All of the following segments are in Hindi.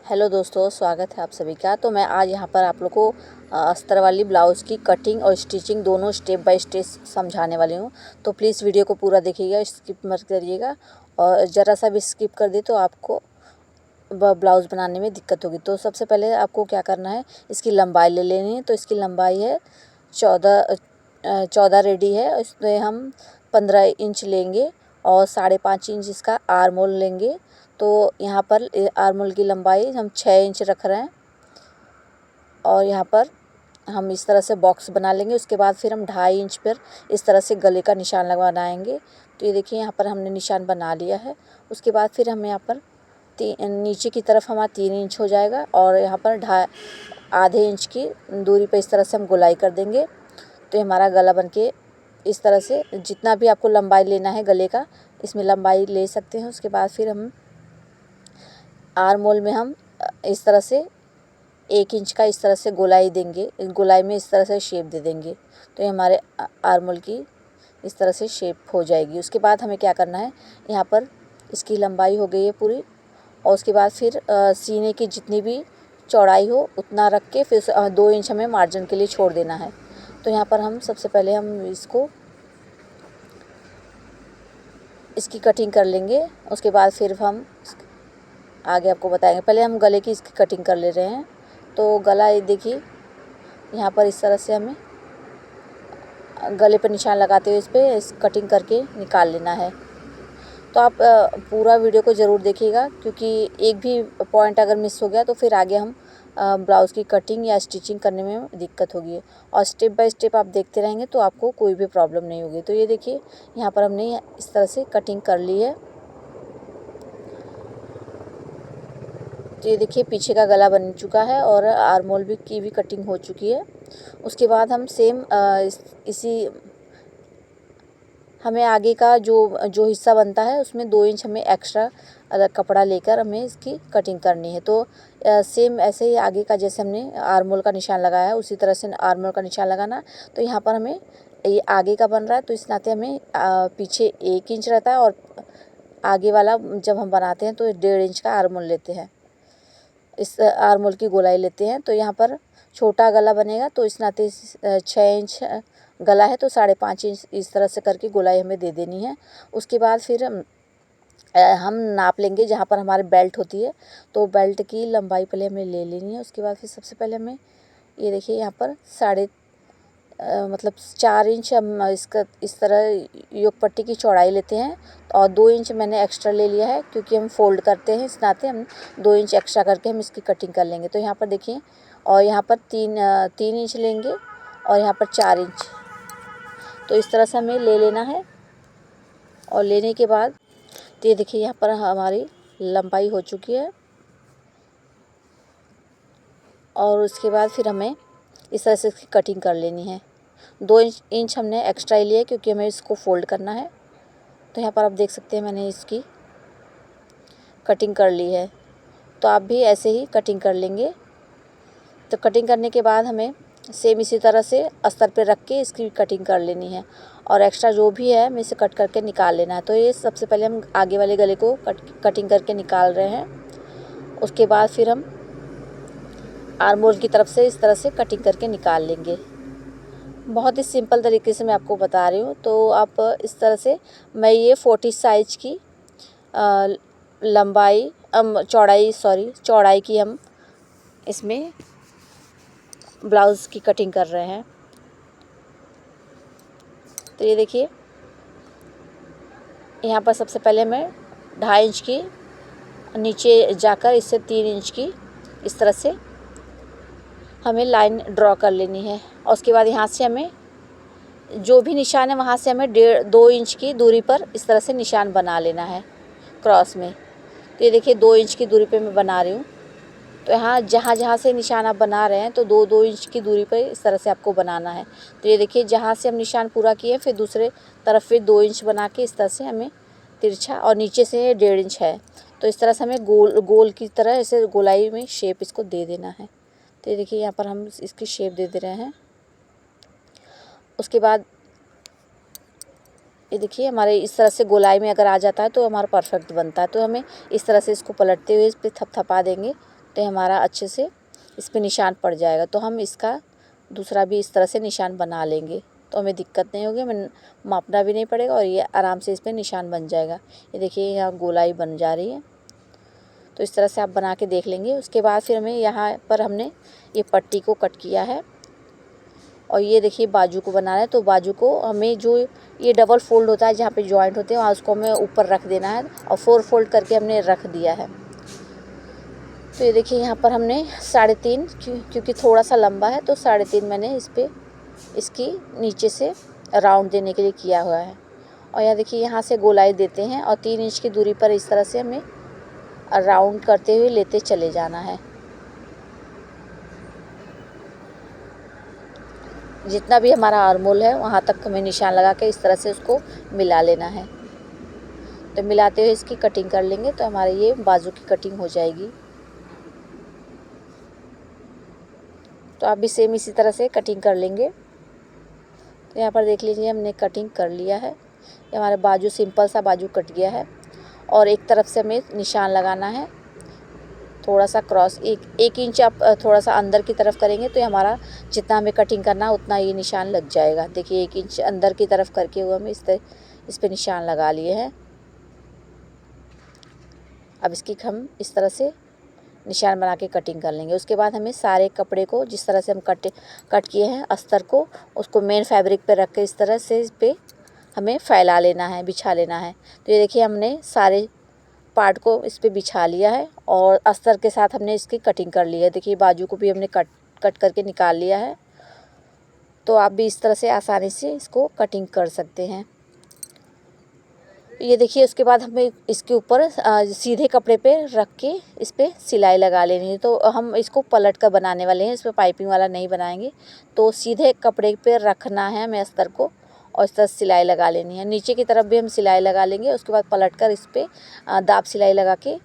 हेलो दोस्तों, स्वागत है आप सभी का। तो मैं आज यहाँ पर आप लोग को अस्तर वाली ब्लाउज़ की कटिंग और स्टिचिंग दोनों स्टेप बाय स्टेप समझाने वाली हूँ। तो प्लीज़ वीडियो को पूरा देखिएगा, स्किप मत करिएगा। और ज़रा सा भी स्किप कर दे तो आपको ब्लाउज़ बनाने में दिक्कत होगी। तो सबसे पहले आपको क्या करना है, इसकी लंबाई ले लेनी है। तो इसकी लंबाई है 14 रेडी है। इसमें हम 15 इंच लेंगे और 5.5 इंच इसका आर्म होल लेंगे। तो यहाँ पर आर्म होल की लंबाई हम 6 इंच रख रहे हैं और यहाँ पर हम इस तरह से बॉक्स बना लेंगे। उसके बाद फिर हम 2.5 इंच पर इस तरह से गले का निशान बनाएंगे। तो ये देखिए यहाँ पर हमने निशान बना लिया है। उसके बाद फिर हम यहाँ पर नीचे की तरफ हमारा 3 इंच हो जाएगा और यहाँ पर आधे इंच की दूरी पर इस तरह से हम गोलाई कर देंगे। तो हमारा गला बनके इस तरह से जितना भी आपको लंबाई लेना है गले का, इसमें लंबाई ले सकते हैं। उसके बाद फिर हम आर्म होल में हम इस तरह से 1 इंच का इस तरह से गोलाई देंगे। गोलाई में इस तरह से शेप दे देंगे तो ये हमारे आर्म होल की इस तरह से शेप हो जाएगी। उसके बाद हमें क्या करना है, यहाँ पर इसकी लंबाई हो गई है पूरी और उसके बाद फिर सीने की जितनी भी चौड़ाई हो उतना रख के फिर 2 इंच हमें मार्जिन के लिए छोड़ देना है। तो यहाँ पर हम सबसे पहले हम इसकी कटिंग कर लेंगे। उसके बाद फिर हम आगे आपको बताएंगे। पहले हम गले की इसकी कटिंग कर ले रहे हैं। तो गला ये देखिए यहाँ पर इस तरह से हमें गले पर निशान लगाते हुए इस कटिंग करके निकाल लेना है। तो आप पूरा वीडियो को ज़रूर देखिएगा, क्योंकि एक भी पॉइंट अगर मिस हो गया तो फिर आगे हम ब्लाउज़ की कटिंग या स्टिचिंग करने में दिक्कत होगी। और स्टेप बाय स्टेप आप देखते रहेंगे तो आपको कोई भी प्रॉब्लम नहीं होगी। तो ये देखिए यहाँ पर हमने इस तरह से कटिंग कर ली है। तो ये देखिए पीछे का गला बन चुका है और आर्म होल की भी कटिंग हो चुकी है। उसके बाद हम सेम हमें आगे का जो हिस्सा बनता है उसमें 2 इंच हमें एक्स्ट्रा कपड़ा लेकर हमें इसकी कटिंग करनी है। तो सेम ऐसे ही आगे का जैसे हमने आर्म होल का निशान लगाया है उसी तरह से आर्म होल का निशान लगाना। तो यहाँ पर हमें ये आगे का बन रहा है तो इस नाते हमें पीछे 1 इंच रहता है और आगे वाला जब हम बनाते हैं तो 1.5 इंच का आर्म होल लेते हैं, इस आर्म होल की गोलाई लेते हैं। तो यहाँ पर छोटा गला बनेगा तो इस नाते 6 इंच गला है तो 5.5 इंच इस तरह से करके गोलाई हमें दे देनी है। उसके बाद फिर हम नाप लेंगे जहाँ पर हमारे बेल्ट होती है। तो बेल्ट की लंबाई पहले हमें ले लेनी है। उसके बाद फिर सबसे पहले हमें ये देखिए यहाँ पर 4 इंच हम इसका इस तरह योक पट्टी की चौड़ाई लेते हैं और 2 इंच मैंने एक्स्ट्रा ले लिया है, क्योंकि हम फोल्ड करते हैं। इस नाते हम 2 इंच एक्स्ट्रा करके हम इसकी कटिंग कर लेंगे। तो यहाँ पर देखिए और यहाँ पर 3 इंच लेंगे और यहाँ पर 4 इंच। तो इस तरह से हमें ले लेना है और लेने के बाद तो ये देखिए यहाँ पर हमारी लंबाई हो चुकी है। और उसके बाद फिर हमें इस तरह से इसकी कटिंग कर लेनी है। 2 इंच हमने एक्स्ट्रा लिया है क्योंकि हमें इसको फोल्ड करना है। तो यहाँ पर आप देख सकते हैं मैंने इसकी कटिंग कर ली है। तो आप भी ऐसे ही कटिंग कर लेंगे। तो कटिंग करने के बाद हमें सेम इसी तरह से अस्तर पे रख के इसकी कटिंग कर लेनी है और एक्स्ट्रा जो भी है हमें इसे कट करके निकाल लेना है। तो ये सबसे पहले हम आगे वाले गले को कटिंग करके निकाल रहे हैं। उसके बाद फिर हम आर्म होल की तरफ से इस तरह से कटिंग करके निकाल लेंगे। बहुत ही सिंपल तरीके से मैं आपको बता रही हूँ। तो आप इस तरह से मैं ये 40 साइज की चौड़ाई की हम इसमें ब्लाउज़ की कटिंग कर रहे हैं। तो ये देखिए यहाँ पर सबसे पहले मैं 2.5 इंच की नीचे जाकर इससे 3 इंच की इस तरह से हमें लाइन ड्रॉ कर लेनी है। और उसके बाद यहाँ से हमें जो भी निशान है वहाँ से हमें 2 इंच की दूरी पर इस तरह से निशान बना लेना है क्रॉस में। तो ये देखिए 2 इंच की दूरी पे मैं बना रही हूँ। तो यहाँ जहाँ से निशान आप बना रहे हैं तो 2-2 इंच की दूरी पर इस तरह से आपको बनाना है। तो ये देखिए जहाँ से हम निशान पूरा किए फिर दूसरे तरफ फिर 2 इंच बना के इस तरह से हमें तिरछा और नीचे से 1.5 इंच है। तो इस तरह से हमें गोल की तरह ऐसे गोलाई में शेप इसको दे देना है। तो ये देखिए यहाँ पर हम इसकी शेप दे रहे हैं। उसके बाद ये देखिए हमारे इस तरह से गोलाई में अगर आ जाता है तो हमारा परफेक्ट बनता है। तो हमें इस तरह से इसको पलटते हुए इस पर थपथपा देंगे। तो हमारा अच्छे से इस पर निशान पड़ जाएगा। तो हम इसका दूसरा भी इस तरह से निशान बना लेंगे, तो हमें दिक्कत नहीं होगी, हमें मापना भी नहीं पड़ेगा और ये आराम से इस पर निशान बन जाएगा। ये देखिए यहाँ गोलाई बन जा रही है। तो इस तरह से आप बना के देख लेंगे। उसके बाद फिर हमें यहाँ पर हमने ये पट्टी को कट किया है और ये देखिए बाजू को बना है। तो बाजू को हमें जो ये डबल फोल्ड होता है जहाँ पे जॉइंट होते हैं वहाँ उसको हमें ऊपर रख देना है और 4 फोल्ड करके हमने रख दिया है। तो ये देखिए यहाँ पर हमने 3.5 क्योंकि थोड़ा सा लंबा है तो 3.5 मैंने इस पर इसकी नीचे से राउंड देने के लिए किया हुआ है। और यहाँ देखिए यहाँ से गोलाई देते हैं और 3 इंच की दूरी पर इस तरह से हमें राउंड करते हुए लेते चले जाना है। जितना भी हमारा आर्मोल है वहाँ तक हमें निशान लगा के इस तरह से उसको मिला लेना है। तो मिलाते हुए इसकी कटिंग कर लेंगे तो हमारे ये बाजू की कटिंग हो जाएगी। तो आप भी सेम इसी तरह से कटिंग कर लेंगे। तो यहाँ पर देख लीजिए हमने कटिंग कर लिया है। ये हमारा बाजू सिंपल सा बाजू कट गया है और एक तरफ से हमें निशान लगाना है थोड़ा सा क्रॉस, एक इंच आप थोड़ा सा अंदर की तरफ करेंगे तो ये हमारा जितना हमें कटिंग करना उतना ये निशान लग जाएगा। देखिए 1 इंच अंदर की तरफ करके हुए हमें इस पे निशान लगा लिए हैं। अब इसकी हम इस तरह से निशान बना के कटिंग कर लेंगे। उसके बाद हमें सारे कपड़े को जिस तरह से हम कट किए हैं अस्तर को, उसको मेन फैब्रिक पे रख के इस तरह से इस पर हमें फैला लेना है, बिछा लेना है। तो ये देखिए हमने सारे पार्ट को इस पे बिछा लिया है और अस्तर के साथ हमने इसकी कटिंग कर ली है। देखिए बाजू को भी हमने कट करके निकाल लिया है। तो आप भी इस तरह से आसानी से इसको कटिंग कर सकते हैं। ये देखिए उसके बाद हमें इसके ऊपर सीधे कपड़े पे रख के इस पर सिलाई लगा लेनी है। तो हम इसको पलट कर बनाने वाले हैं, इस पर पाइपिंग वाला नहीं बनाएंगे। तो सीधे कपड़े पे रखना है हमें अस्तर को और इस तरह सिलाई लगा लेनी है। नीचे की तरफ भी हम सिलाई लगा लेंगे। उसके बाद पलट कर इस पर दाब सिलाई लगा के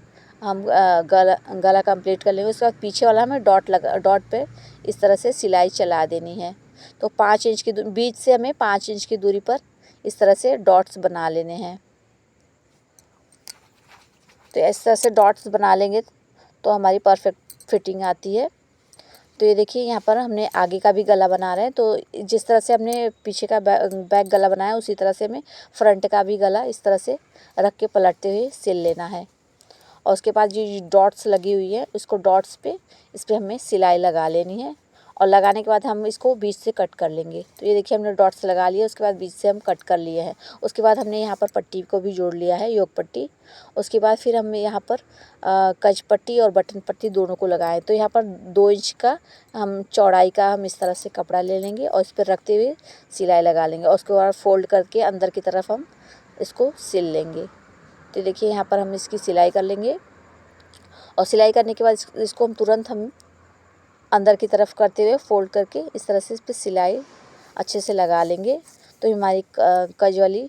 हम गला कंप्लीट कर लेंगे। उसके बाद पीछे वाला हमें डॉट पे इस तरह से सिलाई चला देनी है। तो 5 इंच की बीच से हमें 5 इंच की दूरी पर इस तरह से डॉट्स बना लेने हैं। तो इस तरह से डॉट्स बना लेंगे तो हमारी परफेक्ट फिटिंग आती है। तो ये देखिए यहाँ पर हमने आगे का भी गला बना रहे हैं। तो जिस तरह से हमने पीछे का बैक गला बनाया उसी तरह से हमें फ्रंट का भी गला इस तरह से रख के पलटते हुए सिल लेना है। और उसके बाद ये डॉट्स लगी हुई है इसको डॉट्स पे इस पर हमें सिलाई लगा लेनी है और लगाने के बाद हम इसको बीच से कट कर लेंगे। तो ये देखिए हमने डॉट्स लगा लिए, उसके बाद बीच से हम कट कर लिए हैं। उसके बाद हमने यहाँ पर पट्टी को भी जोड़ लिया है, योग पट्टी। उसके बाद फिर हम यहाँ पर कज पट्टी और बटन पट्टी दोनों को लगाएं। तो यहाँ पर 2 इंच का हम चौड़ाई का हम इस तरह से कपड़ा ले लेंगे और इस पर रखते हुए सिलाई लगा लेंगे और उसके बाद फोल्ड करके अंदर की तरफ हम इसको सिल लेंगे। तो देखिए यहाँ पर हम इसकी सिलाई कर लेंगे और सिलाई करने के बाद इसको तुरंत हम अंदर की तरफ करते हुए फोल्ड करके इस तरह से इस पर सिलाई अच्छे से लगा लेंगे। तो हमारी कज वाली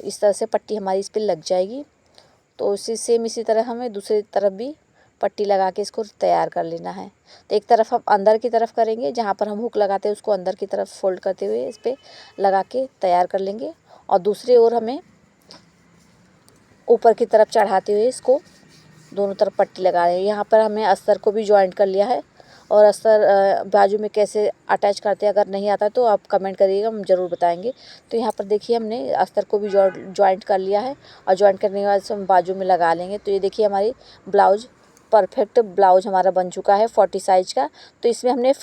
इस तरह से पट्टी हमारी इस पर लग जाएगी। तो इसी तरह हमें दूसरी तरफ भी पट्टी लगा के इसको तैयार कर लेना है। तो एक तरफ हम अंदर की तरफ करेंगे, जहाँ पर हम हुक लगाते हैं उसको अंदर की तरफ फोल्ड करते हुए इस पर लगा के तैयार कर लेंगे और दूसरी ओर हमें ऊपर की तरफ चढ़ाते हुए इसको दोनों तरफ पट्टी लगा रहे हैं। यहाँ पर हमने अस्तर को भी ज्वाइंट कर लिया है और अस्तर बाजू में कैसे अटैच करते हैं अगर नहीं आता तो आप कमेंट करिएगा, हम ज़रूर बताएंगे। तो यहाँ पर देखिए हमने अस्तर को भी ज्वाइंट कर लिया है और ज्वाइंट करने के बाद हम बाजू में लगा लेंगे। तो ये देखिए हमारी परफेक्ट ब्लाउज हमारा बन चुका है 40 साइज का। तो इसमें हमने